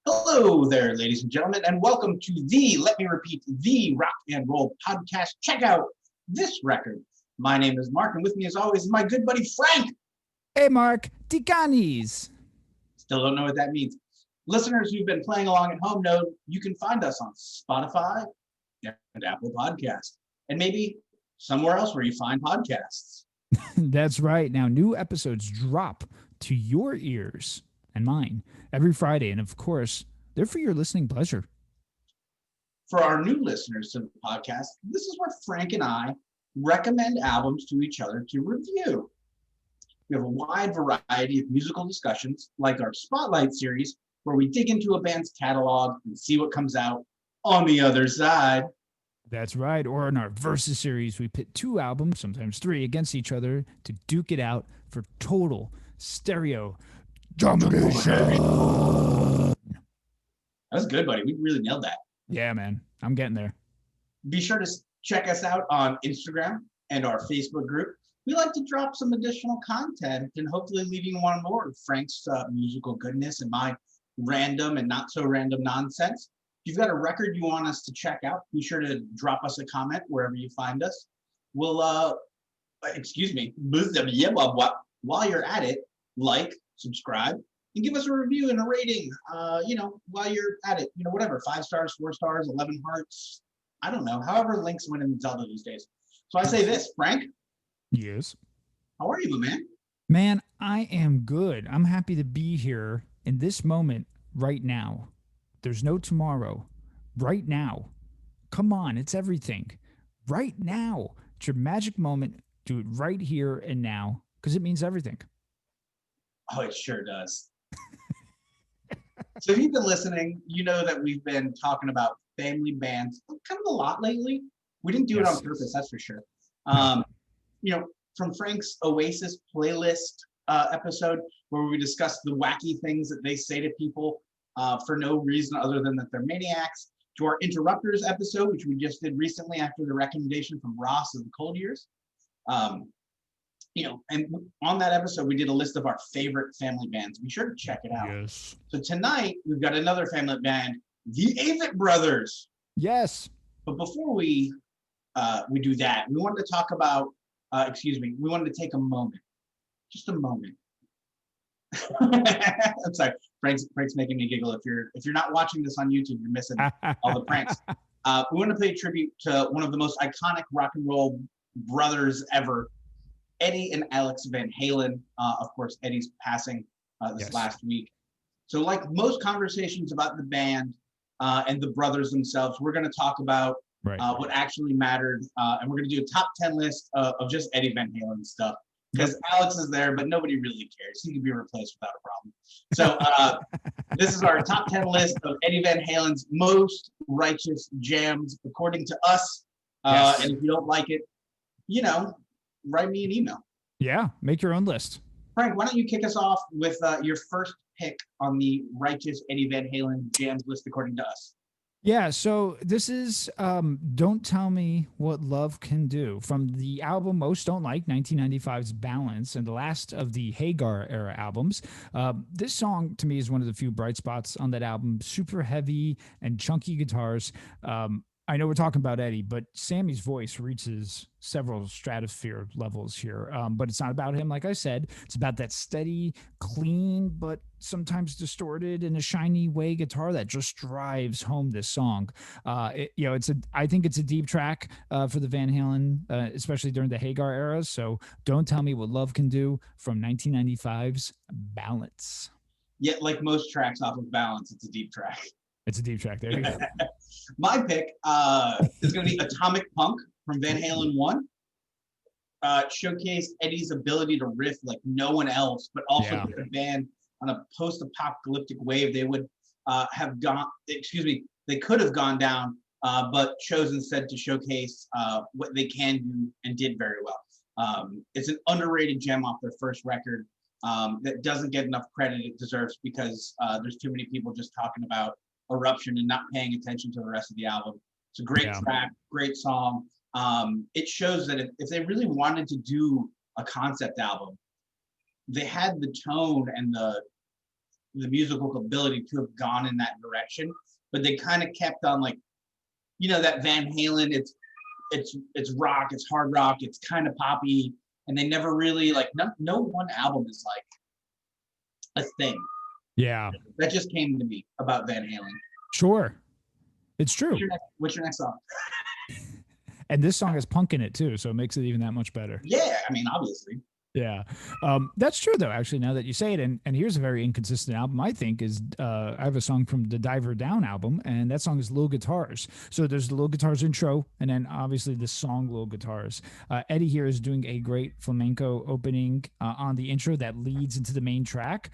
Hello there, ladies and gentlemen, and welcome to let me repeat, the rock and roll podcast. Check out this record. My name is Mark, and with me, as always, is my good buddy Frank. Hey, Mark, Ticanis. Still don't know what that means. Listeners who've been playing along at home know you can find us on Spotify and Apple Podcasts, and maybe somewhere else where you find podcasts. That's right. Now, new episodes drop to your ears and mine every Friday. And of course, they're for your listening pleasure. For our new listeners to the podcast, this is where Frank and I recommend albums to each other to review. We have a wide variety of musical discussions, like our Spotlight series, where we dig into a band's catalog and see what comes out on the other side. That's right. Or in our Versus series, we pit two albums, sometimes three, against each other to duke it out for total stereo domination. That was good, buddy. We really nailed that. Yeah, man. I'm getting there. Be sure to check us out on Instagram and our Facebook group. We like to drop some additional content and hopefully leave you one more of Frank's musical goodness and my random and not so random nonsense. If you've got a record you want us to check out, be sure to drop us a comment wherever you find us. We'll, while you're at it, like, subscribe, and give us a review and a rating, while you're at it, whatever, 5 stars, 4 stars, 11 hearts, I don't know, however links win in Zelda these days. So I say this, Frank. Yes. How are you, my man? Man, I am good. I'm happy to be here in this moment right now. There's no tomorrow. Right now. Come on, it's everything. Right now. It's your magic moment. Do it right here and now, because it means everything. Oh, it sure does. So if you've been listening, you know that we've been talking about family bands kind of a lot lately. We didn't do it on purpose, that's for sure. From Frank's Oasis playlist episode, where we discussed the wacky things that they say to people for no reason other than that they're maniacs, to our Interrupters episode, which we just did recently after the recommendation from Ross of the Cold Years. And on that episode, we did a list of our favorite family bands. Be sure to check it out. Yes. So tonight, we've got another family band, the Avett Brothers. Yes. But before we do that, we wanted to talk about, we wanted to take a moment, just a moment. I'm sorry, Frank's making me giggle. If you're not watching this on YouTube, you're missing all the pranks. We want to pay tribute to one of the most iconic rock and roll brothers ever, Eddie and Alex Van Halen. Of course, Eddie's passing this last week. So like most conversations about the band and the brothers themselves, we're going to talk about what actually mattered. And we're going to do a top 10 list of just Eddie Van Halen stuff. Because Alex is there, but nobody really cares. He can be replaced without a problem. So this is our top 10 list of Eddie Van Halen's most righteous jams, according to us. And if you don't like it, write me an email. Yeah, make your own list. Frank, why don't you kick us off with your first pick on the righteous Eddie Van Halen jams list, according to us? Yeah, so this is Don't Tell Me What Love Can Do from the album Most Don't Like, 1995's Balance, and the last of the Hagar era albums. This song, to me, is one of the few bright spots on that album. Super heavy and chunky guitars. I know we're talking about Eddie, but Sammy's voice reaches several stratosphere levels here. But it's not about him, like I said. It's about that steady, clean, but sometimes distorted in a shiny way guitar that just drives home this song. I think it's a deep track for the Van Halen, especially during the Hagar era. So Don't Tell Me What Love Can Do from 1995's Balance. Yeah, like most tracks off of Balance, it's a deep track. It's a deep track. There you go. My pick is going to be Atomic Punk from Van Halen 1. Showcased Eddie's ability to riff like no one else, but also put the band on a post-apocalyptic wave. They would they could have gone down, but chose instead to showcase what they can do and did very well. It's an underrated gem off their first record that doesn't get enough credit it deserves because there's too many people just talking about Eruption and not paying attention to the rest of the album. It's a great track, great song. It shows that if they really wanted to do a concept album, they had the tone and the musical ability to have gone in that direction, but they kind of kept on like, you know, that Van Halen, it's rock, it's hard rock, it's kind of poppy, and they never really like no one album is like a thing. Yeah. That just came to me about Van Halen. Sure. It's true. What's your next song? And this song has punk in it too, so it makes it even that much better. Yeah, I mean, obviously. Yeah. That's true though, actually, now that you say it. And here's a very inconsistent album, I think, is I have a song from the Diver Down album, and that song is Little Guitars. So there's the Little Guitars intro, and then obviously the song Little Guitars. Eddie here is doing a great flamenco opening on the intro that leads into the main track.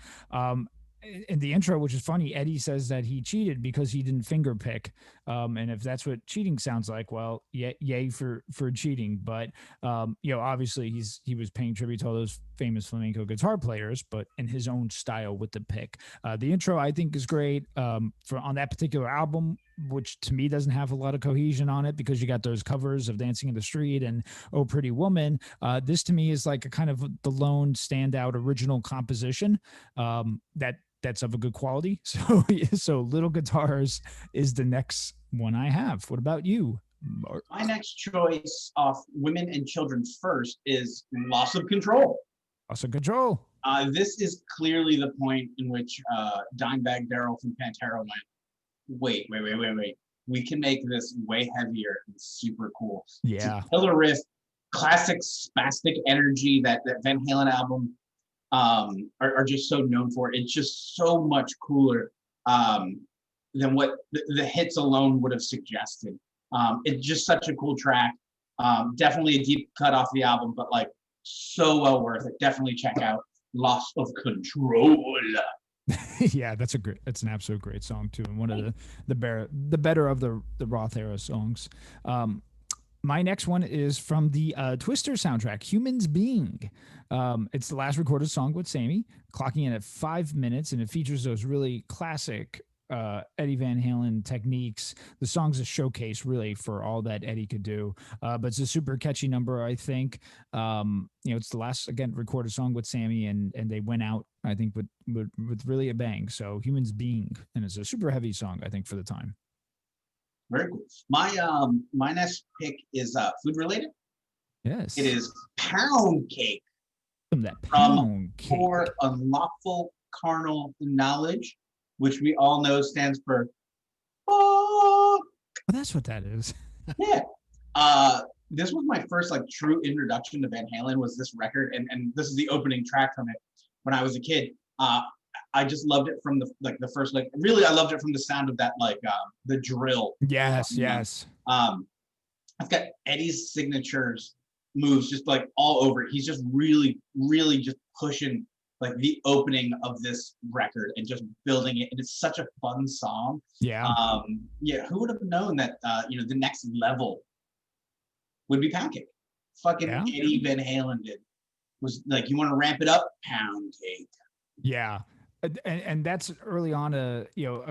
In the intro, which is funny, Eddie says that he cheated because he didn't finger pick. And if that's what cheating sounds like, well, yay for cheating. But you know, obviously he was paying tribute to all those famous flamenco guitar players, but in his own style with the pick. The intro I think is great for on that particular album, which to me doesn't have a lot of cohesion on it because you got those covers of Dancing in the Street and Oh Pretty Woman. This to me is like a kind of the lone standout original composition that's of a good quality. So Little Guitars is the next one I have. What about you, Mark? My next choice off Women and Children First is Loss of Control. Loss of Control. This is clearly the point in which Dimebag Darrell from Pantera went, wait. We can make this way heavier and super cool. Yeah. It's a killer riff, classic spastic energy that Van Halen album are just so known for. It's just so much cooler than what the hits alone would have suggested. It's just such a cool track. Definitely a deep cut off the album, but like so well worth it. Definitely check out Loss of Control. Yeah, that's an absolute great song too, and one of the better of the Roth era songs. My next one is from the Twister soundtrack, Humans Being. It's the last recorded song with Sammy, clocking in at 5 minutes, and it features those really classic Eddie Van Halen techniques. The song's a showcase really for all that Eddie could do, but it's a super catchy number, I think. You know, it's the last, again, recorded song with Sammy, and they went out, I think, with really a bang. So Humans Being, and it's a super heavy song, I think, for the time. Very cool. My next pick is food related. Yes. It is Pound Cake. From Pound Cake. For Unlawful Carnal Knowledge, which we all know stands for Oh, that's what that is. Yeah. This was my first like true introduction to Van Halen, was this record, and this is the opening track from it when I was a kid. I just loved it from the first, like, really, I loved it from the sound of that, like, the drill. Yes. I've got Eddie's signatures moves just like all over it. He's just really, really just pushing like the opening of this record and just building it. And it's such a fun song. Yeah. Yeah. Who would have known that, you know, the next level would be Pound Cake? Fucking Yeah. Eddie Van Halen did. Was like, you want to ramp it up? Pound Cake. Yeah. And that's early on a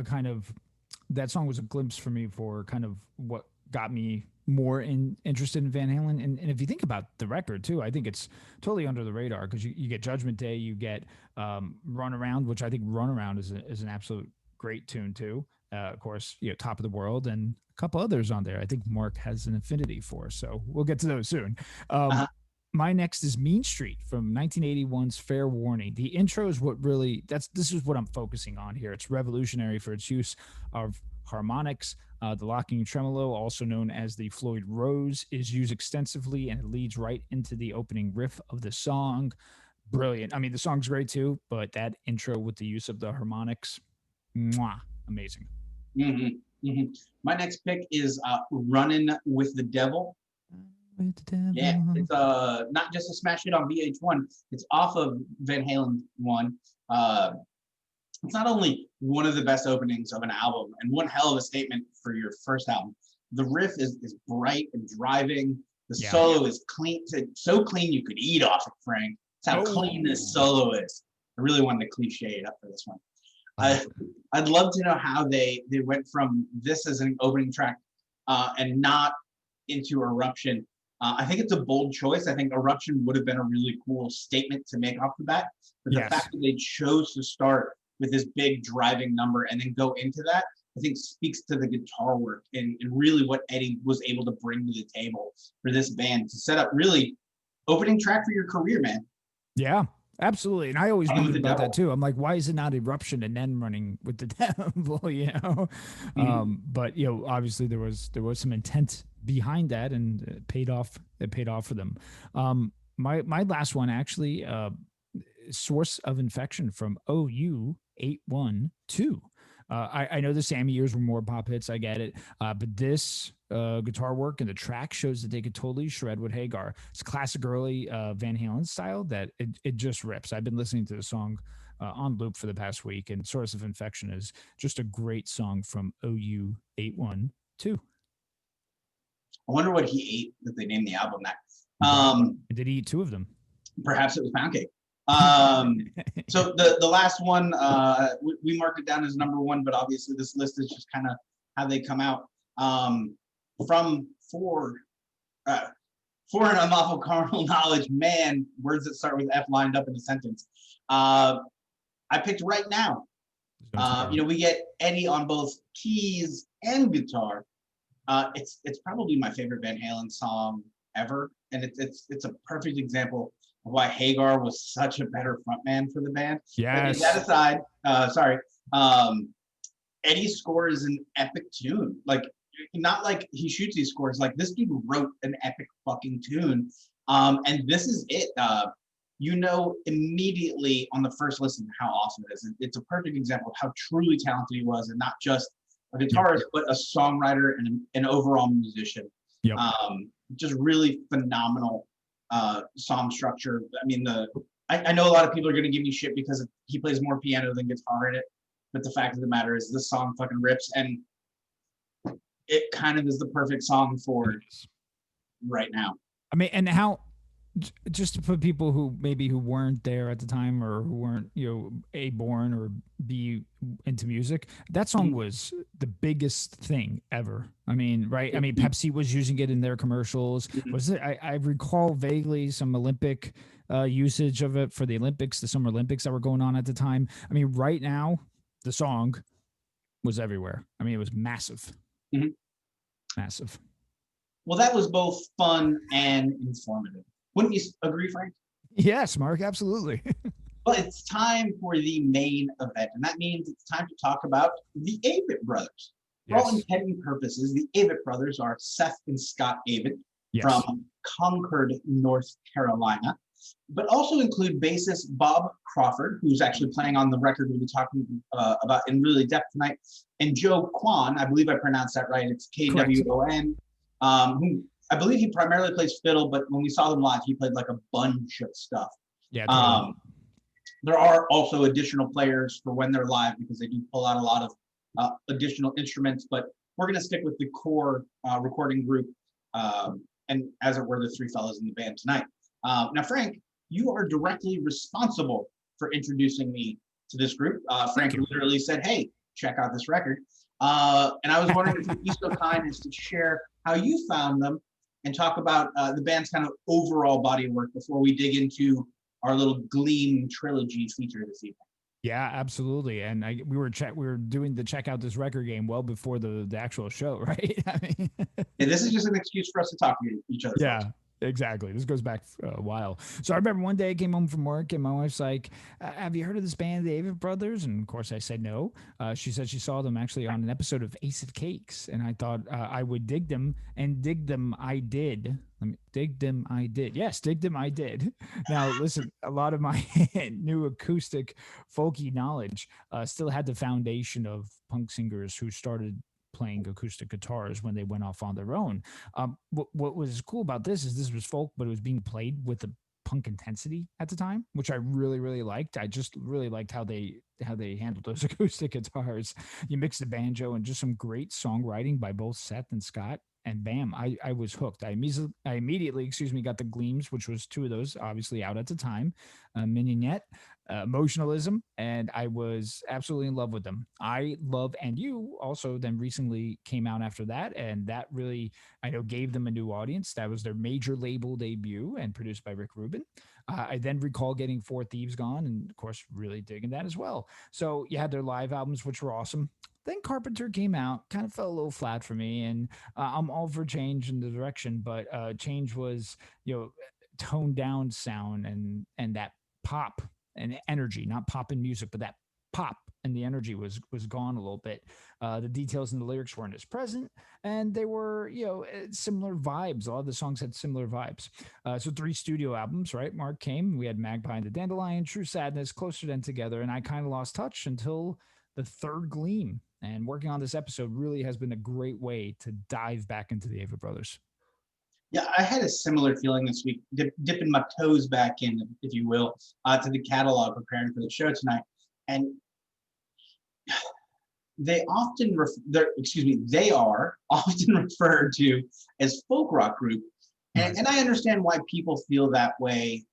kind of, that song was a glimpse for me for kind of what got me more interested in Van Halen. And if you think about the record too, I think it's totally under the radar because you get Judgment Day, you get Run Around, which I think Run Around is an absolute great tune too. Of course, you know, Top of the World and a couple others on there I think Mark has an affinity for. So we'll get to those soon. My next is Mean Street from 1981's Fair Warning. The intro is what really, this is what I'm focusing on here. It's revolutionary for its use of harmonics. The locking tremolo, also known as the Floyd Rose, is used extensively, and it leads right into the opening riff of the song. Brilliant. I mean, the song's great too, but that intro with the use of the harmonics, amazing. My next pick is Running with the Devil. Yeah, it's not just a smash hit on VH1. It's off of Van Halen one. It's not only one of the best openings of an album and one hell of a statement for your first album. The riff is bright and driving. The solo is clean, so clean you could eat off it, Frank. That's how clean this solo is. I really wanted to cliche it up for this one. I'd love to know how they went from this as an opening track and not into Eruption. I think it's a bold choice. I think Eruption would have been a really cool statement to make off the bat. But the fact that they chose to start with this big driving number and then go into that, I think speaks to the guitar work and really what Eddie was able to bring to the table for this band to set up really opening track for your career, man. Yeah, absolutely. And I always Running with wondered the about that devil. too. I'm like, why is it not Eruption and then running with the devil? You know, Mhm. but you know, obviously there was some intent behind that, and it paid off. It paid off for them. My last one actually, source of infection from OU 812. I know the Sammy years were more pop hits. I get it. But this guitar work and the track shows that they could totally shred with Hagar. It's classic early Van Halen style that it just rips. I've been listening to the song on loop for the past week, and Source of Infection is just a great song from OU 812. I wonder what he ate that they named the album that. Right. Did he eat two of them? Perhaps it was pound cake. So the last one, we marked it down as number one, but obviously this list is just kind of how they come out. From for an unlawful carnal knowledge, man, words that start with F lined up in a sentence. I picked Right Now. We get Eddie on both keys and guitar. It's probably my favorite Van Halen song ever, and it's a perfect example of why Hagar was such a better frontman for the band. Yes. But that aside, Eddie's score is an epic tune. Like, not like he shoots these scores. Like, this dude wrote an epic fucking tune, and this is it. Immediately on the first listen how awesome it is. It's a perfect example of how truly talented he was, and not just a guitarist, but a songwriter and an overall musician. Yep. Just really phenomenal song structure. I mean, I know a lot of people are going to give me shit because he plays more piano than guitar in it, but the fact of the matter is this song fucking rips, and it kind of is the perfect song for Right Now. I mean, and how, just to put people who weren't there at the time or who weren't, A, born or B, into music, that song was the biggest thing ever. I mean, right? I mean, Pepsi was using it in their commercials. Was it? I recall vaguely some Olympic usage of it for the Olympics, the Summer Olympics that were going on at the time. I mean, Right Now, the song was everywhere. I mean, it was massive. Mm-hmm. Massive. Well, that was both fun and informative. Wouldn't you agree, Frank? Yes, Mark, absolutely. Well, it's time for the main event, and that means it's time to talk about the Avett Brothers. For all intents and purposes, the Avett Brothers are Seth and Scott Avett from Concord, North Carolina, but also include bassist Bob Crawford, who's actually playing on the record we'll be talking about in really depth tonight, and Joe Kwan, I believe I pronounced that right, it's Kwon, who I believe he primarily plays fiddle, but when we saw them live, he played like a bunch of stuff. Yeah. Totally. There are also additional players for when they're live because they do pull out a lot of additional instruments, but we're going to stick with the core recording group and as it were, the three fellows in the band tonight. Now, Frank, you are directly responsible for introducing me to this group. Frank literally said, hey, check out this record. And I was wondering if you'd be so kind as to share how you found them and talk about the band's kind of overall body of work before we dig into our little Gleam trilogy feature this evening. Yeah, absolutely. And we were doing the check out this record game well before the actual show, right? I mean, yeah, this is just an excuse for us to talk to each other. Yeah. Folks. Exactly. This goes back a while. So I remember one day I came home from work and my wife's like, have you heard of this band, the Avett Brothers? And of course I said no. She said she saw them actually on an episode of Ace of Cakes. And I thought I would dig them, and dig them I did. Dig them I did. Yes, dig them I did. Now, listen, a lot of my new acoustic folky knowledge still had the foundation of punk singers who started playing acoustic guitars when they went off on their own. What was cool about this is this was folk, but it was being played with the punk intensity at the time, which I really, really liked. I just really liked how they handled those acoustic guitars. You mix the banjo and just some great songwriting by both Seth and Scott. And bam, I was hooked. I immediately, got the Gleams, which was two of those, obviously out at the time, Mignonette, Emotionalism, and I was absolutely in love with them. I love, and you also then recently came out after that, and that really, I know, gave them a new audience. That was their major label debut and produced by Rick Rubin. I then recall getting Four Thieves Gone, and of course, really digging that as well. So you had their live albums, which were awesome. Then Carpenter came out, kind of fell a little flat for me, and I'm all for change in the direction, but change was, toned down sound and that pop and energy, not pop in music, but that pop and the energy was gone a little bit. The details in the lyrics weren't as present, and they were similar vibes. A lot of the songs had similar vibes. So 3 studio albums, right? Mark came. We had Magpie and the Dandelion, True Sadness, Closer Than Together, and I kind of lost touch until the Third Gleam. And working on this episode really has been a great way to dive back into the Avett Brothers. Yeah, I had a similar feeling this week, dipping my toes back in, if you will, to the catalog preparing for the show tonight. And they are often referred to as folk rock group. And I understand why people feel that way.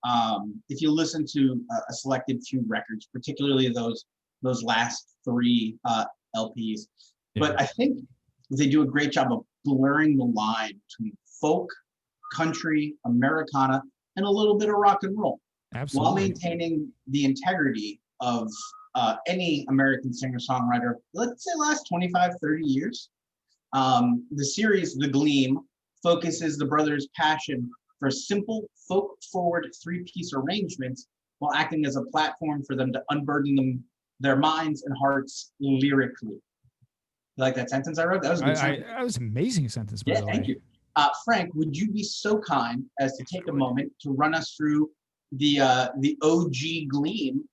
If you listen to a selected few records, particularly those last 3 LPs, but I think they do a great job of blurring the line between folk, country, Americana, and a little bit of rock and roll, while maintaining the integrity of any American singer-songwriter, let's say last 25, 30 years. The series, The Gleam, focuses the brothers' passion for simple, folk-forward 3-piece arrangements while acting as a platform for them to unburden their minds and hearts lyrically. You like that sentence I wrote? That was a good sentence. That was an amazing sentence, by the way. Thank you. Frank, would you be so kind as to take a moment to run us through the OG Gleam,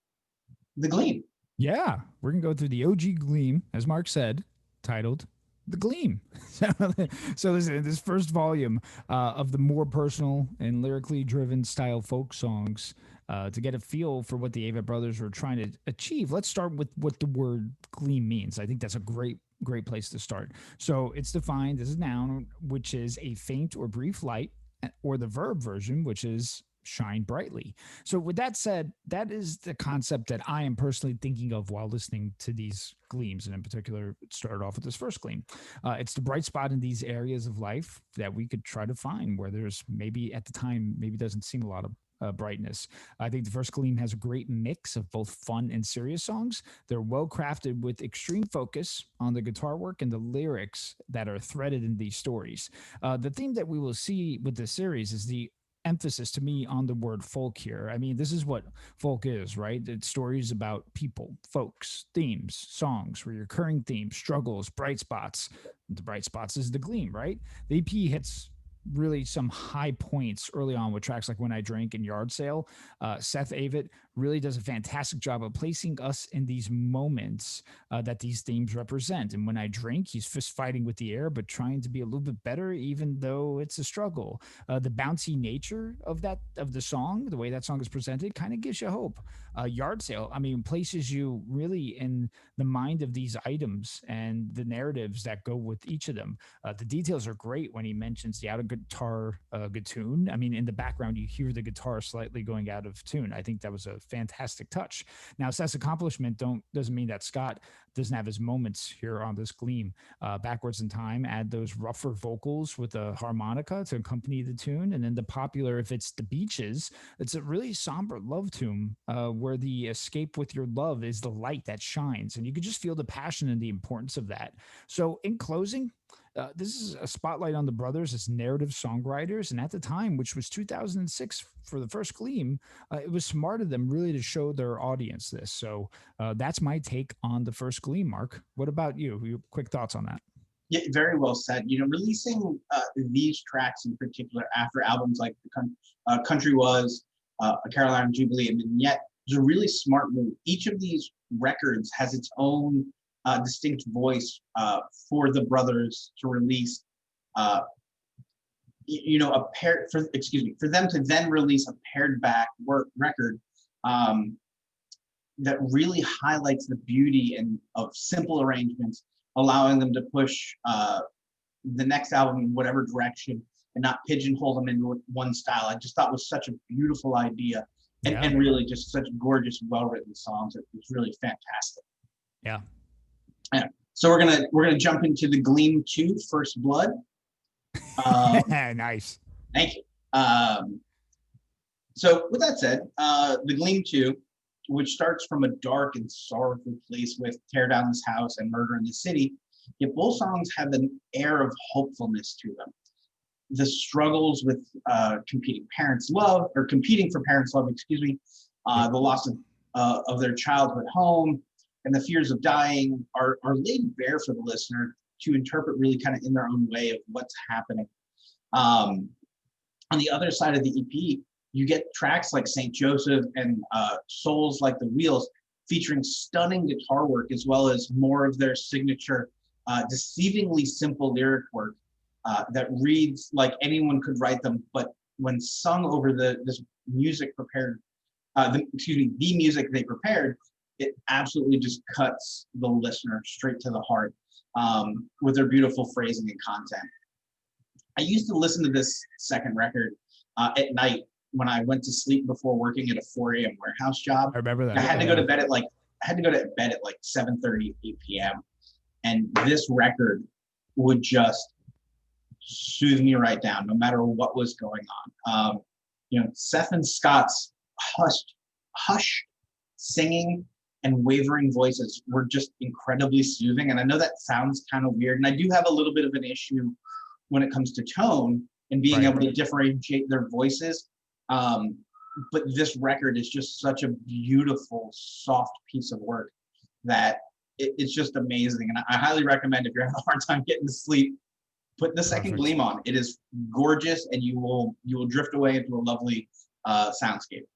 The Gleam? Yeah, we're going to go through the OG Gleam, as Mark said, titled The Gleam. So this first volume of the more personal and lyrically driven style folk songs, to get a feel for what the Avett Brothers were trying to achieve, let's start with what the word gleam means. I think that's a great place to start. So it's defined as a noun, which is a faint or brief light, or the verb version, which is shine brightly. So with that said, that is the concept that I am personally thinking of while listening to these gleams. And in particular, it started off with this first gleam. It's the bright spot in these areas of life that we could try to find where there's maybe at the time, maybe doesn't seem a lot of brightness. I think the first Gleam has a great mix of both fun and serious songs. They're well crafted with extreme focus on the guitar work and the lyrics that are threaded in these stories. The theme that we will see with this series is the emphasis to me on the word folk here. I mean, this is what folk is, right? It's stories about people, folks, themes, songs, recurring themes, struggles, bright spots. The bright spots is the Gleam, right? The EP hits really some high points early on with tracks like When I Drink and Yard Sale. Seth Avett really does a fantastic job of placing us in these moments that these themes represent. And When I Drink, he's fist fighting with the air, but trying to be a little bit better, even though it's a struggle. The bouncy nature of the song, the way that song is presented, kind of gives you hope. Yard Sale, I mean, places you really in the mind of these items and the narratives that go with each of them. The details are great when he mentions the out of guitar tune. I mean, in the background, you hear the guitar slightly going out of tune. I think that was a fantastic touch. Now, Seth's accomplishment doesn't mean that Scott doesn't have his moments here on this Gleam. Backwards in Time, add those rougher vocals with a harmonica to accompany the tune. And then the popular, if it's The Beaches, it's a really somber love tune where the escape with your love is the light that shines. And you could just feel the passion and the importance of that. So in closing, this is a spotlight on the brothers as narrative songwriters. And at the time, which was 2006 for the first Gleam, it was smart of them really to show their audience this. So that's my take on the first Gleam, Mark. What about you? Your quick thoughts on that? Yeah, very well said. You know, releasing these tracks in particular after albums like Country Was, Carolina Jubilee, and Yet is a really smart move. Each of these records has its own distinct voice for the brothers to release, for them to then release a pared back record that really highlights the beauty of simple arrangements, allowing them to push the next album in whatever direction and not pigeonhole them into one style. I just thought was such a beautiful idea and really just such gorgeous, well-written songs. It was really fantastic. Yeah. Yeah. So we're gonna jump into the Gleam 2, First Blood. Nice. Thank you. So with that said, the Gleam 2, which starts from a dark and sorrowful place with tear down this house and murder in the city, yet both songs have an air of hopefulness to them. The struggles with competing for parents' love, the loss of their childhood home, and the fears of dying are laid bare for the listener to interpret really kind of in their own way of what's happening. On the other side of the EP, you get tracks like St. Joseph and Souls Like the Wheels, featuring stunning guitar work as well as more of their signature, deceivingly simple lyric work that reads like anyone could write them, but when sung over this music prepared, the music they prepared, it absolutely just cuts the listener straight to the heart with their beautiful phrasing and content. I used to listen to this second record at night when I went to sleep before working at a 4 a.m. warehouse job. I remember that. I had to go to bed at like 7:30, 8 p.m. And this record would just soothe me right down, no matter what was going on. Seth and Scott's hushed singing and wavering voices were just incredibly soothing. And I know that sounds kind of weird, and I do have a little bit of an issue when it comes to tone and being able to differentiate their voices. But this record is just such a beautiful, soft piece of work that it's just amazing. And I highly recommend, if you're having a hard time getting to sleep, put the second Gleam on. It is gorgeous, and you will drift away into a lovely soundscape.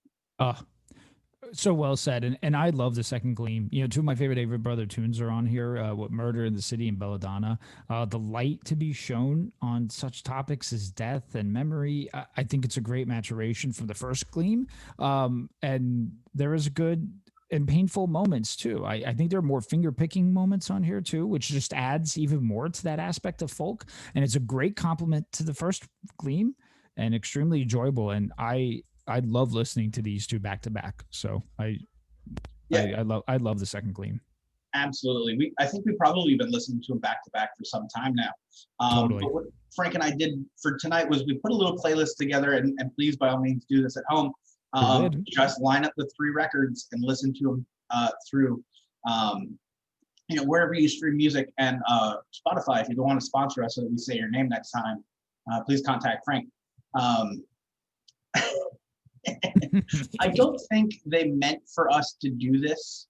So well said. And I love the second Gleam. Two of my favorite Avett Brother tunes are on here, what Murder in the City and Belladonna. The light to be shown on such topics as death and memory. I think it's a great maturation from the first Gleam. And there is good and painful moments too. I think there are more finger picking moments on here too, which just adds even more to that aspect of folk. And it's a great compliment to the first Gleam and extremely enjoyable. And I love listening to these two back to back. So I love the second Gleam. Absolutely. I think we've probably been listening to them back to back for some time now. Totally. But what Frank and I did for tonight was we put a little playlist together, and please, by all means, do this at home. Just line up the 3 records and listen to them through, wherever you stream music, and Spotify. If you don't want to sponsor us so that we say your name next time, please contact Frank. I don't think they meant for us to do this,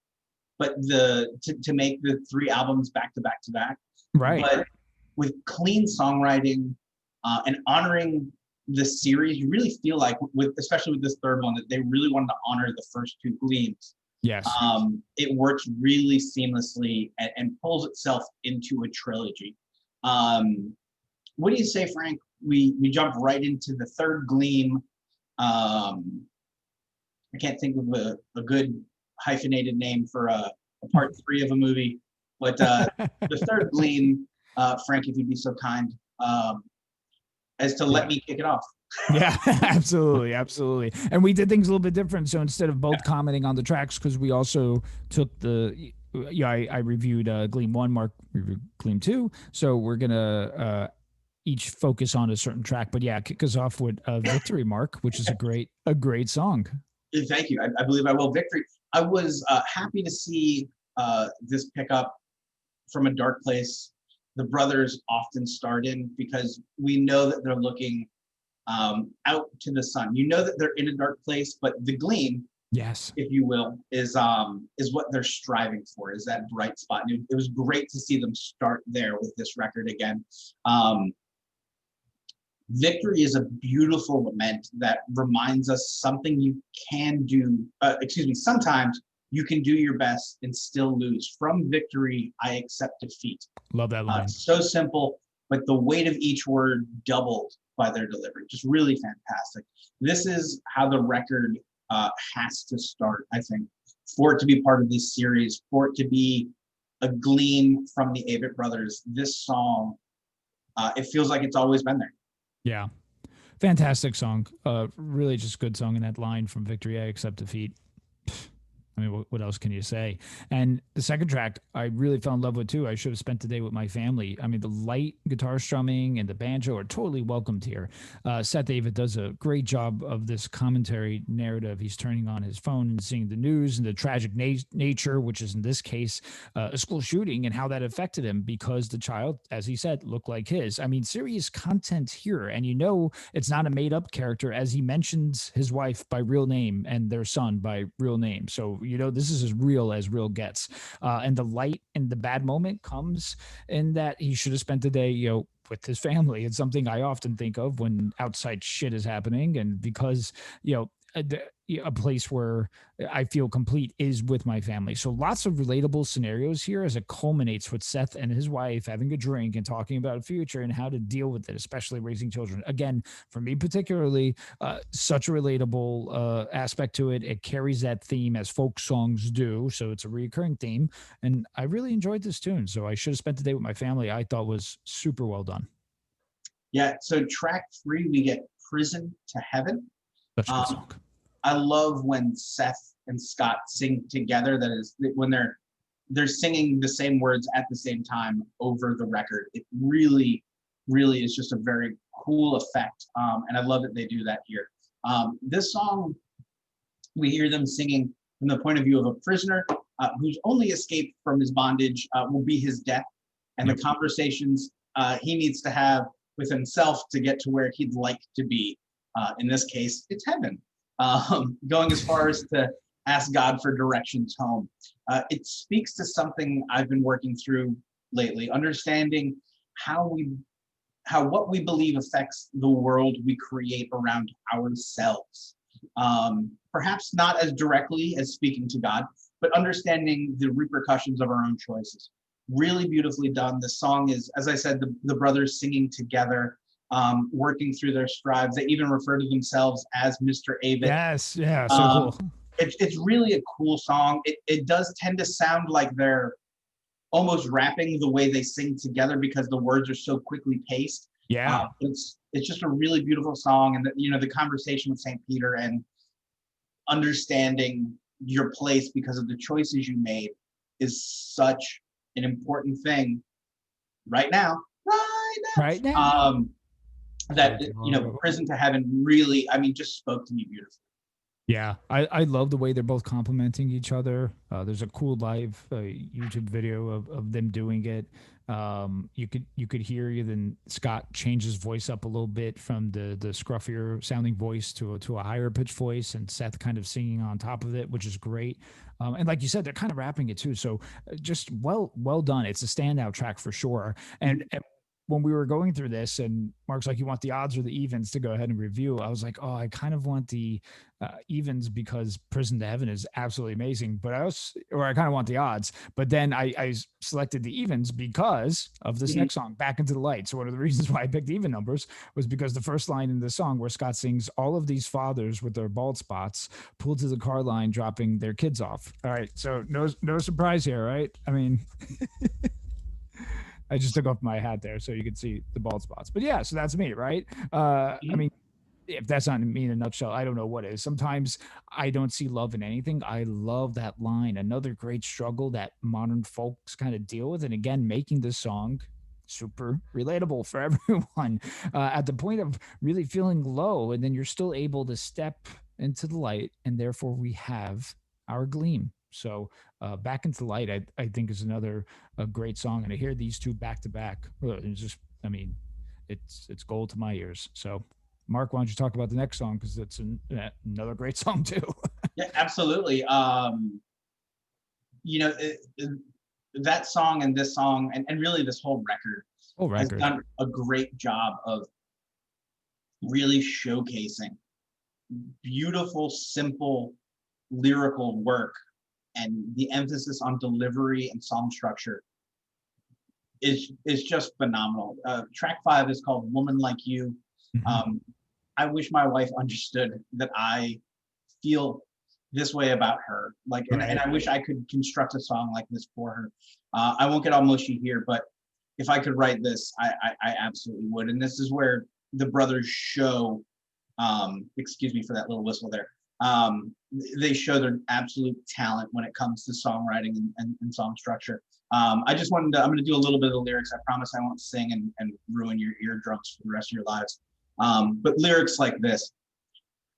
but to make the 3 albums back to back to back. Right. But with clean songwriting and honoring the series, you really feel like, especially with this third one, that they really wanted to honor the first 2 Gleams. Yes. It works really seamlessly and pulls itself into a trilogy. What do you say, Frank? We jump right into the third Gleam. I can't think of a good hyphenated name for a part 3 of a movie, but the third Gleam, Frank, if you'd be so kind as to let me kick it off. Yeah, absolutely. And we did things a little bit different. So instead of both commenting on the tracks, because we also took I reviewed Gleam 1, Mark reviewed Gleam 2. So we're going to each focus on a certain track. But yeah, kick us off with Victory, Mark, which is a great song. Thank you. I believe I will. Victory. I was happy to see this pick up from a dark place. The brothers often start in, because we know that they're looking out to the sun. You know that they're in a dark place, but the Gleam, yes, if you will, is what they're striving for, is that bright spot. And it was great to see them start there with this record again. Victory is a beautiful lament that reminds us something you can do. Sometimes you can do your best and still lose. From victory, I accept defeat. Love that line. So simple, but the weight of each word doubled by their delivery. Just really fantastic. This is how the record has to start, I think, for it to be part of this series, for it to be a Gleam from the Avett Brothers. This song, it feels like it's always been there. Yeah. Fantastic song. Really just good song in that line, from victory, I accept defeat. I mean, what else can you say? And the second track, I really fell in love with too. I should have spent the day with my family. I mean, the light guitar strumming and the banjo are totally welcomed here. Seth Avett does a great job of this commentary narrative. He's turning on his phone and seeing the news and the tragic nature, which is in this case a school shooting, and how that affected him because the child, as he said, looked like his. I mean, serious content here, and you know it's not a made-up character, as he mentions his wife by real name and their son by real name. So you know, this is as real gets. And the light in the bad moment comes in that he should have spent the day, you know, with his family. It's something I often think of when outside shit is happening. And because, you know, a place where I feel complete is with my family. So lots of relatable scenarios here as it culminates with Seth and his wife having a drink and talking about a future and how to deal with it, especially raising children. Again, for me particularly, such a relatable aspect to it. It carries that theme as folk songs do. So it's a recurring theme. And I really enjoyed this tune. So I should have spent the day with my family. I thought was super well done. Yeah, so track 3, we get Prison to Heaven. Such a good song. I love when Seth and Scott sing together. That is when they're singing the same words at the same time over the record. It really, really is just a very cool effect. And I love that they do that here. This song, we hear them singing from the point of view of a prisoner whose only escape from his bondage will be his death and the conversations he needs to have with himself to get to where he'd like to be. In this case, it's heaven. Going as far as to ask God for directions home. It speaks to something I've been working through lately, understanding how what we believe affects the world we create around ourselves. Perhaps not as directly as speaking to God, but understanding the repercussions of our own choices. Really beautifully done. The song is, as I said, the brothers singing together, working through their strides. They even refer to themselves as Mr. Avett. Yes, yeah, so cool. It's really a cool song. It does tend to sound like they're almost rapping the way they sing together because the words are so quickly paced. Yeah. It's just a really beautiful song. And the conversation with St. Peter and understanding your place because of the choices you made is such an important thing right now. Right now. That Prison to Heaven really, I mean, just spoke to me beautifully. Yeah, I love the way they're both complimenting each other. There's a cool live YouTube video of them doing it. You could hear then Scott change his voice up a little bit from the scruffier sounding voice to a higher pitched voice, and Seth kind of singing on top of it, which is great. And like you said, they're kind of rapping it too. So just well done. It's a standout track for sure. And when we were going through this and Mark's like, you want the odds or the evens to go ahead and review? I was like, oh, I kind of want the evens because Prison to Heaven is absolutely amazing, but I kind of want the odds. But then I selected the evens because of this next song, Back into the Light. So one of the reasons why I picked even numbers was because the first line in the song where Scott sings, all of these fathers with their bald spots pulled to the car line, dropping their kids off. All right. So no surprise here, right? I mean, I just took off my hat there so you could see the bald spots. But yeah, so that's me, right? I mean, if that's not me in a nutshell, I don't know what is. Sometimes I don't see love in anything. I love that line. Another great struggle that modern folks kind of deal with. And again, making this song super relatable for everyone at the point of really feeling low. And then you're still able to step into the light. And therefore we have our gleam. So Back into the Light, I think is another a great song. And I hear these two back to back. It's just, I mean, it's gold to my ears. So Mark, why don't you talk about the next song? Because it's another great song too. Yeah, absolutely. That song and this song and really this whole record has done a great job of really showcasing beautiful, simple, lyrical work, and the emphasis on delivery and song structure is just phenomenal. Track 5 is called Woman Like You. I wish my wife understood that I feel this way about her. And I wish I could construct a song like this for her. I won't get all mushy here, but if I could write this, I absolutely would. And this is where the brothers show, excuse me for that little whistle there. They show their absolute talent when it comes to songwriting and song structure. I just wanted to, I'm going to do a little bit of the lyrics. I promise I won't sing and ruin your eardrums for the rest of your lives. But lyrics like this.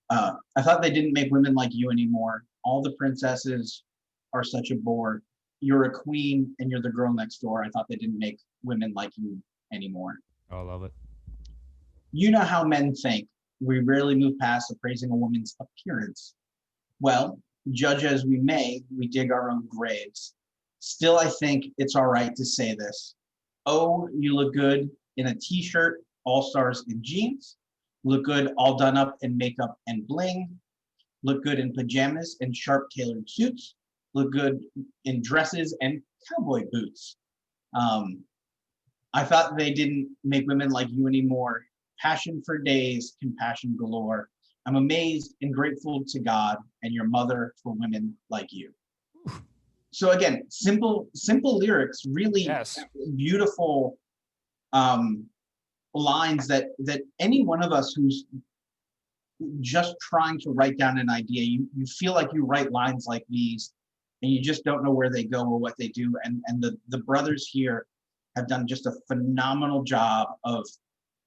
I thought they didn't make women like you anymore. All the princesses are such a bore. You're a queen and you're the girl next door. I thought they didn't make women like you anymore. Oh, I love it. You know how men think. We rarely move past appraising a woman's appearance. Well, judge as we may, we dig our own graves. Still, I think it's all right to say this. Oh, you look good in a t-shirt, all-stars in jeans. Look good all done up in makeup and bling. Look good in pajamas and sharp tailored suits. Look good in dresses and cowboy boots. I thought they didn't make women like you anymore. Passion for days, compassion galore. I'm amazed and grateful to God and your mother for women like you. So again, simple lyrics, really beautiful lines that any one of us who's just trying to write down an idea, you feel like you write lines like these and you just don't know where they go or what they do. And the brothers here have done just a phenomenal job of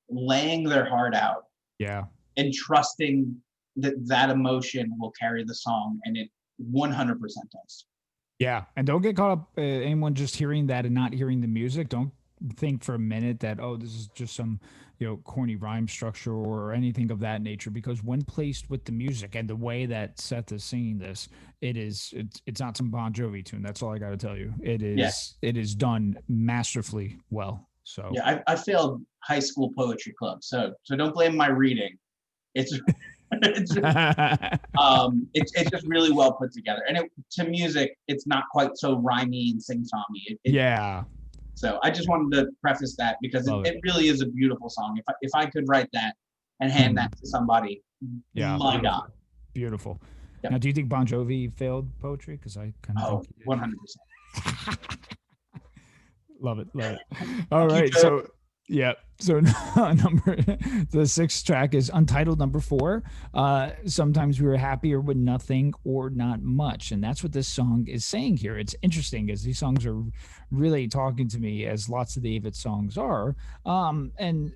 laying their heart out. Yeah. And trusting that emotion will carry the song, and it 100% does. Yeah, and don't get caught up. Anyone just hearing that and not hearing the music, don't think for a minute that, oh, this is just some corny rhyme structure or anything of that nature. Because when placed with the music and the way that Seth is singing this, it's not some Bon Jovi tune. That's all I got to tell you. It is done masterfully well. So yeah, I failed high school poetry club, so don't blame my reading. It's it's just really well put together, and to music, it's not quite so rhymey and sing-songy. Yeah. So I just wanted to preface that because it really is a beautiful song. If I could write that and hand that to somebody, my God, beautiful. Yep. Now, do you think Bon Jovi failed poetry? Because I kind of think 100%. Love it. All right, so. Yeah. So the sixth track is Untitled number 4. Sometimes we were happier with nothing or not much. And that's what this song is saying here. It's interesting as these songs are really talking to me, as lots of the Avett songs are. And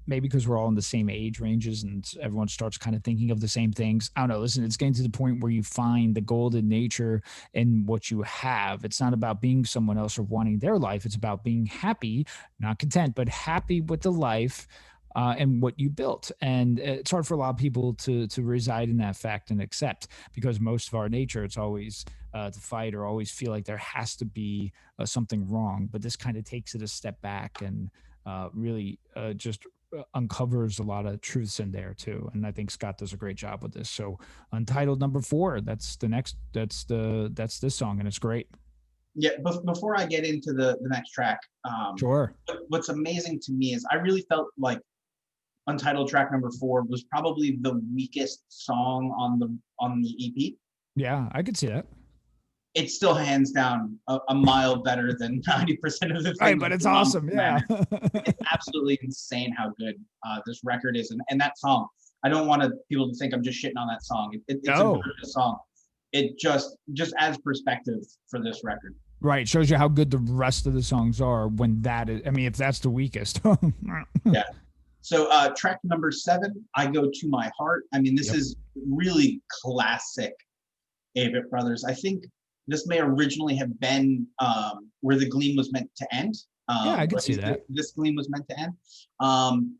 maybe because we're all in the same age ranges and everyone starts kind of thinking of the same things. I don't know. Listen, it's getting to the point where you find the golden nature in what you have. It's not about being someone else or wanting their life. It's about being happy, not content, but happy with the life and what you built. And it's hard for a lot of people to reside in that fact and accept, because most of our nature, it's always to fight or always feel like there has to be something wrong. But this kind of takes it a step back and really just uncovers a lot of truths in there too. And I think Scott does a great job with this. So Untitled number 4, that's this song, and it's great. Yeah, before I get into the next track, sure. What's amazing to me is I really felt like Untitled track number 4 was probably the weakest song on the EP. Yeah, I could see that. It's still hands down a mile better than 90% of the things. Right, but it's awesome. Yeah. It's absolutely insane how good this record is. And that song, I don't want people to think I'm just shitting on that song. It's a good song. It just adds perspective for this record. Right. Shows you how good the rest of the songs are when that is, I mean, if that's the weakest. Yeah. So track number 7, I Go to My Heart. I mean, this is really classic Avett Brothers. I think this may originally have been where the Gleam was meant to end. Yeah, I could see that. This Gleam was meant to end,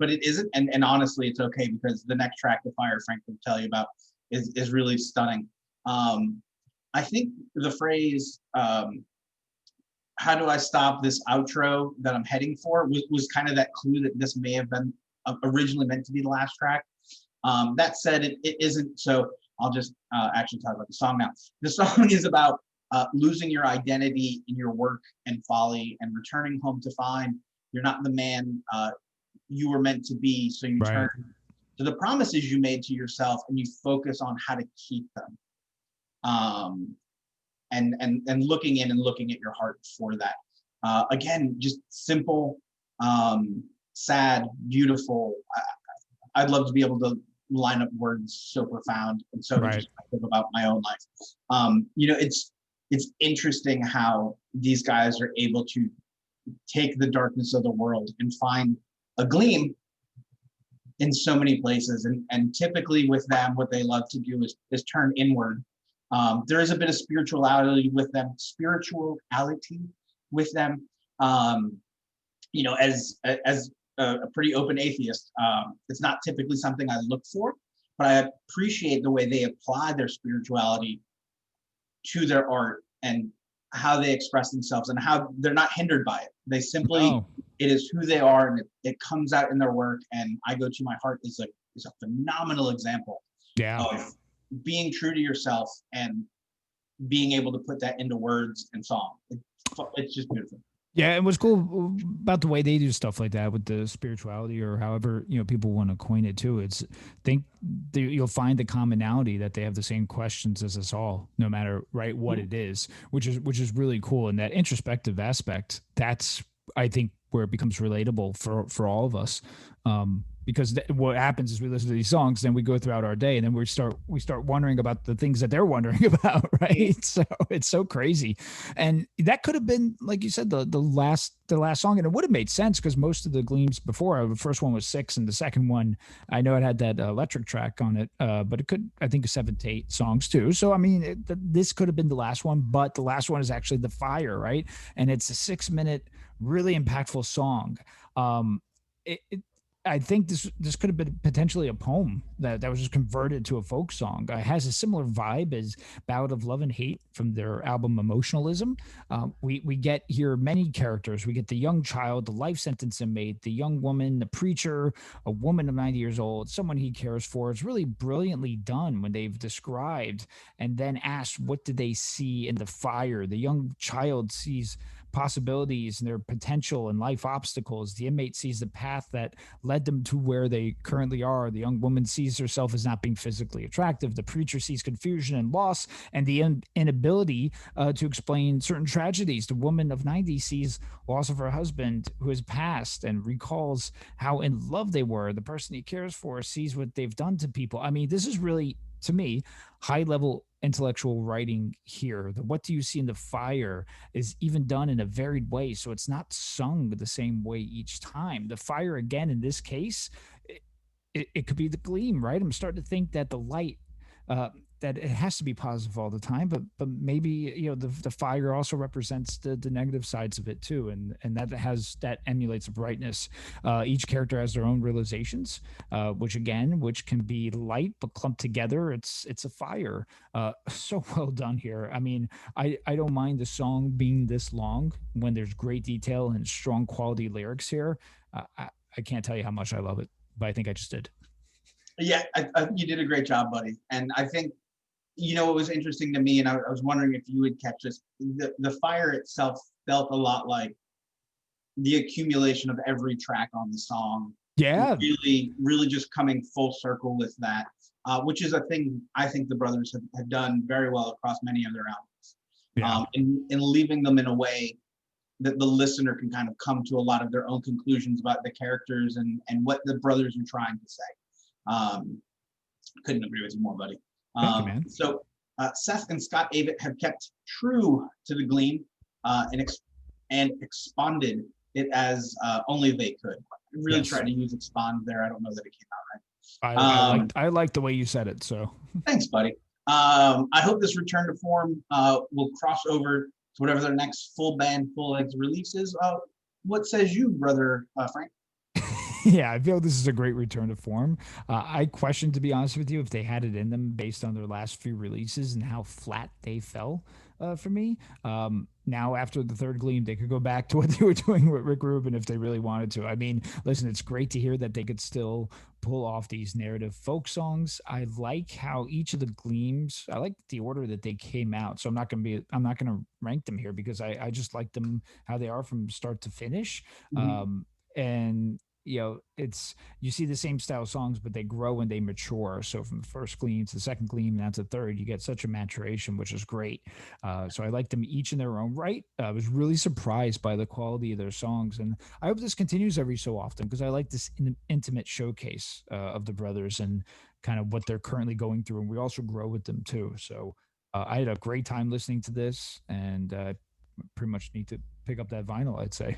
but it isn't. And honestly, it's okay, because the next track, The Fire, Frank will tell you about, is really stunning. I think the phrase, how do I stop this outro that I'm heading for, was kind of that clue that this may have been originally meant to be the last track. That said, it isn't. So I'll just actually talk about the song now. The song is about losing your identity in your work and folly, and returning home to find you're not the man you were meant to be. So you turn to the promises you made to yourself, and you focus on how to keep them. And looking in and looking at your heart for that. Again, just simple, sad, beautiful. I'd love to be able to line up words so profound and so Right. introspective about my own life. It's interesting how these guys are able to take the darkness of the world and find a gleam in so many places. And typically with them, what they love to do is turn inward. There is a bit of spirituality with them, as a pretty open atheist, it's not typically something I look for, but I appreciate the way they apply their spirituality to their art and how they express themselves and how they're not hindered by it. They simply, it is who they are, and it comes out in their work. And I Go to My Heart is a phenomenal example of being true to yourself and being able to put that into words and song. It's just beautiful. Yeah, and what's cool about the way they do stuff like that with the spirituality, or however people want to coin it too, it's you'll find the commonality that they have the same questions as us all, no matter what it is, which is really cool. And that introspective aspect, that's, I think, where it becomes relatable for all of us. Because what happens is we listen to these songs, then we go throughout our day, and then we start wondering about the things that they're wondering about, right? So it's so crazy, and that could have been, like you said, the last song, and it would have made sense because most of the Gleams before, the first one was 6, and the second one, I know it had that electric track on it, but it could, I think, 7 to 8 songs too. So I mean, this could have been the last one, but the last one is actually The Fire, right? And it's a 6-minute, really impactful song. I think this could have been potentially a poem that was just converted to a folk song. It has a similar vibe as Ballad of Love and Hate from their album Emotionalism. We get here many characters. We get the young child, the life sentence inmate, the young woman, the preacher, a woman of 90 years old, someone he cares for. It's really brilliantly done when they've described and then asked, what did they see in the fire? The young child sees possibilities and their potential and life obstacles. The inmate sees the path that led them to where they currently are. The young woman sees herself as not being physically attractive. The preacher sees confusion and loss and the inability to explain certain tragedies. The woman of 90 sees loss of her husband who has passed and recalls how in love they were. The person he cares for sees what they've done to people. I mean, this is really, to me, high level intellectual writing here. The What Do You See in the Fire is even done in a varied way, so it's not sung the same way each time. The fire, again, in this case, it could be the gleam, right? I'm starting to think that the light, that it has to be positive all the time, but maybe the fire also represents the negative sides of it too, and that emulates a brightness. Each character has their own realizations, which can be light but clumped together. It's a fire. So well done here. I mean, I don't mind the song being this long when there's great detail and strong quality lyrics here. I can't tell you how much I love it, but I think I just did. Yeah, you did a great job, buddy. And I think, what was interesting to me, and I was wondering if you would catch this, the fire itself felt a lot like the accumulation of every track on the song. Yeah. Really, really just coming full circle with that, which is a thing I think the brothers have done very well across many of their albums. Yeah. In leaving them in a way that the listener can kind of come to a lot of their own conclusions about the characters and what the brothers are trying to say. Couldn't agree with you more, buddy. Thank you, man. So Seth and Scott Avett have kept true to the Gleam and expanded it as only they could. I really tried to use expand there. I don't know that it came out right. I like the way you said it. So thanks, buddy. I hope this return to form will cross over to whatever their next full band, full length release is. What says you, brother Frank? Yeah, I feel this is a great return to form. I question, to be honest with you, if they had it in them based on their last few releases and how flat they fell for me. Now, after the Third Gleam, they could go back to what they were doing with Rick Rubin if they really wanted to. I mean, listen, it's great to hear that they could still pull off these narrative folk songs. I like how each of the Gleams, I like the order that they came out. So I'm not going to rank them here because I just like them how they are from start to finish. Mm-hmm. And it's, you see the same style songs, but they grow and they mature. So from the first Gleam to the second Gleam, now to the third, you get such a maturation, which is great. So I like them each in their own right. I was really surprised by the quality of their songs, and I hope this continues every so often because I like this intimate showcase of the brothers. And kind of what they're currently going through, and we also grow with them too. So I had a great time listening to this, and pretty much need to pick up that vinyl, I'd say.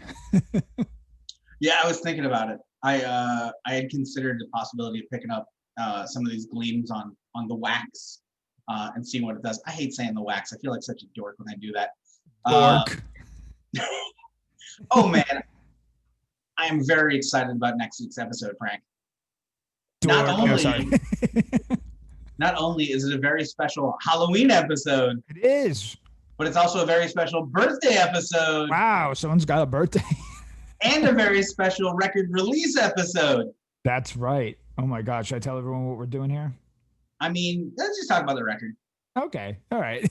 Yeah, I was thinking about it. I had considered the possibility of picking up some of these Gleams on the wax and seeing what it does. I hate saying the wax. I feel like such a dork when I do that. Dork. Oh man, I am very excited about next week's episode, Frank. Dork. Not only is it a very special Halloween episode, it is, but it's also a very special birthday episode. Wow, someone's got a birthday. And a very special record release episode. That's right. Oh my gosh, should I tell everyone what we're doing here? I mean, let's just talk about the record. Okay, all right.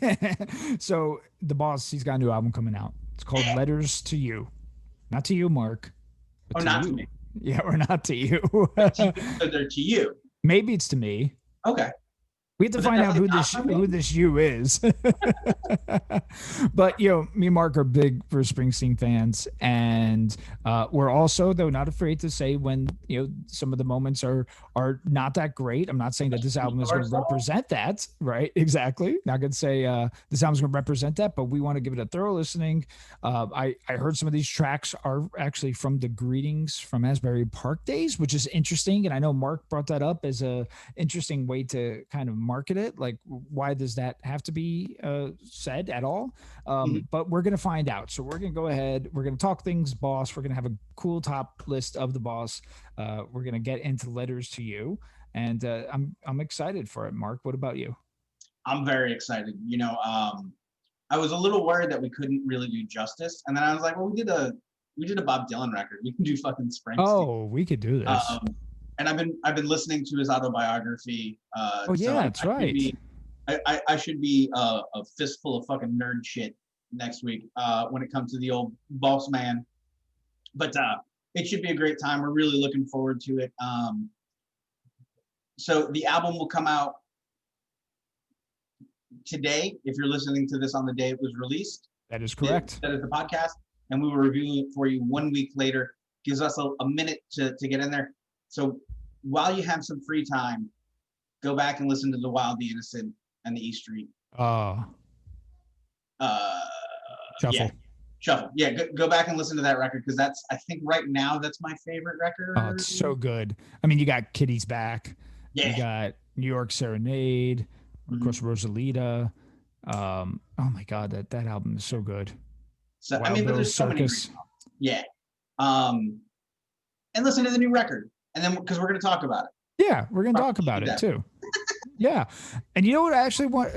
So the boss, he's got a new album coming out. It's called Letters to You. Not to you, Mark. Oh, not to me. Yeah, or not to you. So they're to you. Maybe it's to me. Okay. We have to find out who this you is. But, me and Mark are big Bruce Springsteen fans. And we're also, though, not afraid to say when, some of the moments are not that great. I'm not saying that this album is going to represent that. Right. Exactly. Not going to say this album's going to represent that, but we want to give it a thorough listening. I heard some of these tracks are actually from the Greetings from Asbury Park days, which is interesting. And I know Mark brought that up as a interesting way to kind of market it. Like, why does that have to be said at all? But we're going to find out. So we're going to go ahead. We're going to talk things boss. We're going to have a cool top list of the boss. We're going to get into Letters to You. And I'm excited for it. Mark, what about you? I'm very excited. I was a little worried that we couldn't really do justice. And then I was like, well, we did a Bob Dylan record. We can do fucking Springsteen. Oh, we could do this. And I've been listening to his autobiography. That's right. I should be a fistful of fucking nerd shit next week when it comes to the old boss man. But it should be a great time. We're really looking forward to it. So the album will come out today. If you're listening to this on the day it was released. That is correct. That is the podcast. And we will review it for you 1 week later. Gives us a minute to get in there. So while you have some free time, go back and listen to The Wild, the Innocent, and the E Street. Shuffle. Shuffle. Yeah, go back and listen to that record because I think right now that's my favorite record. Oh, it's so good. I mean, you got Kitty's Back. Yeah. You got New York Serenade. Of course, Rosalita. Oh my God, that album is so good. So Wild but there's so many great songs. Yeah. And listen to the new record. And then, because we're going to talk about it. Yeah, we're going to talk about it too. Yeah. And you know what I actually want?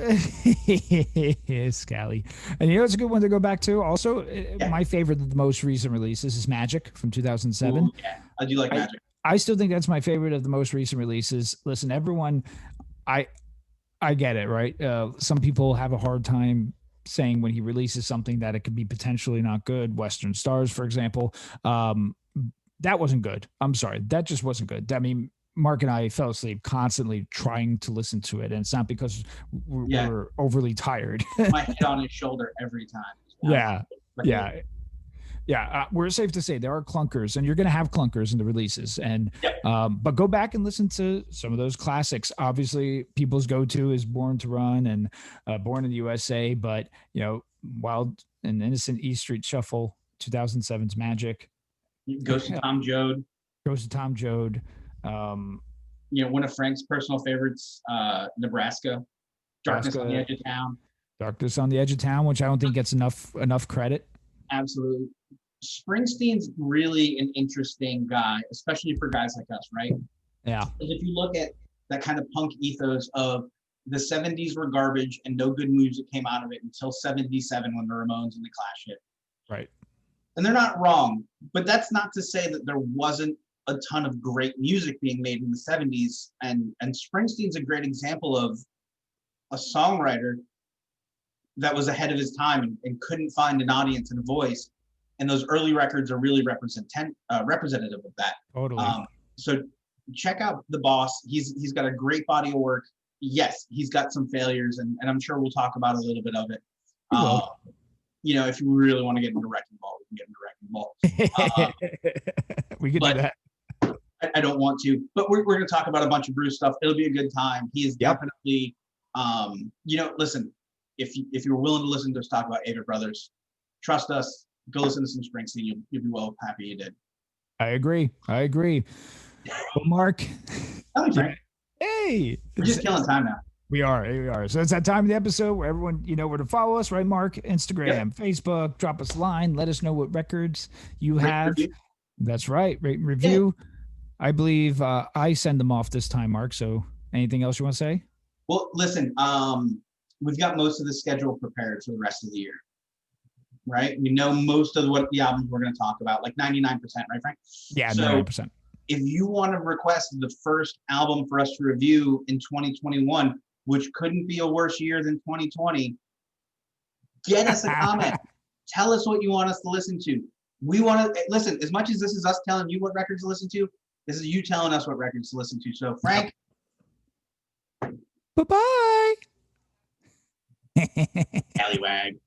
Scally. And it's a good one to go back to. Also, my favorite of the most recent releases is Magic from 2007. Ooh, yeah, I do like Magic. I still think that's my favorite of the most recent releases. Listen, everyone, I get it, right? Some people have a hard time saying when he releases something that it could be potentially not good. Western Stars, for example. That wasn't good. I'm sorry. That just wasn't good. I mean, Mark and I fell asleep constantly trying to listen to it. And it's not because we're overly tired. My head on his shoulder every time. Yeah. We're safe to say there are clunkers, and you're going to have clunkers in the releases. And but go back and listen to some of those classics. Obviously, people's go-to is Born to Run and Born in the USA. But, Wild and Innocent, E Street Shuffle, 2007's Magic. Goes to Tom Joad. One of Frank's personal favorites, Nebraska. Darkness on the Edge of Town. Darkness on the Edge of Town, which I don't think gets enough credit. Absolutely. Springsteen's really an interesting guy, especially for guys like us, right? Yeah. If you look at that kind of punk ethos of the 70s were garbage and no good music came out of it until 77 when the Ramones and the Clash hit. Right. And they're not wrong, but that's not to say that there wasn't a ton of great music being made in the 70s. And Springsteen's a great example of a songwriter that was ahead of his time and couldn't find an audience and a voice. And those early records are really representative of that. Totally. So check out The Boss. He's got a great body of work. Yes, he's got some failures, and I'm sure we'll talk about a little bit of it. If you really want to get into Wrecking Ball, we can get into Wrecking Ball. We could do that. I don't want to, but we're going to talk about a bunch of Bruce stuff. It'll be a good time. He is definitely, listen, if you're willing to listen to us talk about Avett Brothers, trust us, go listen to some Springsteen. You'll be well happy you did. I agree. Well, Mark. Hey, we're just killing time now. We are. So it's that time of the episode where everyone, where to follow us, right, Mark? Instagram, Facebook, drop us a line. Let us know what records you have. Review. That's right. Rate and review. Yeah. I believe I send them off this time, Mark. So anything else you want to say? Well, listen, we've got most of the schedule prepared for the rest of the year, right? We know most of what the albums we're going to talk about, like 99%, right, Frank? Yeah, so 99%. If you want to request the first album for us to review in 2021, which couldn't be a worse year than 2020, get us a comment. Tell us what you want us to listen to. We want to listen, as much as this is us telling you what records to listen to, this is you telling us what records to listen to. So, Frank. Bye-bye. Allywag.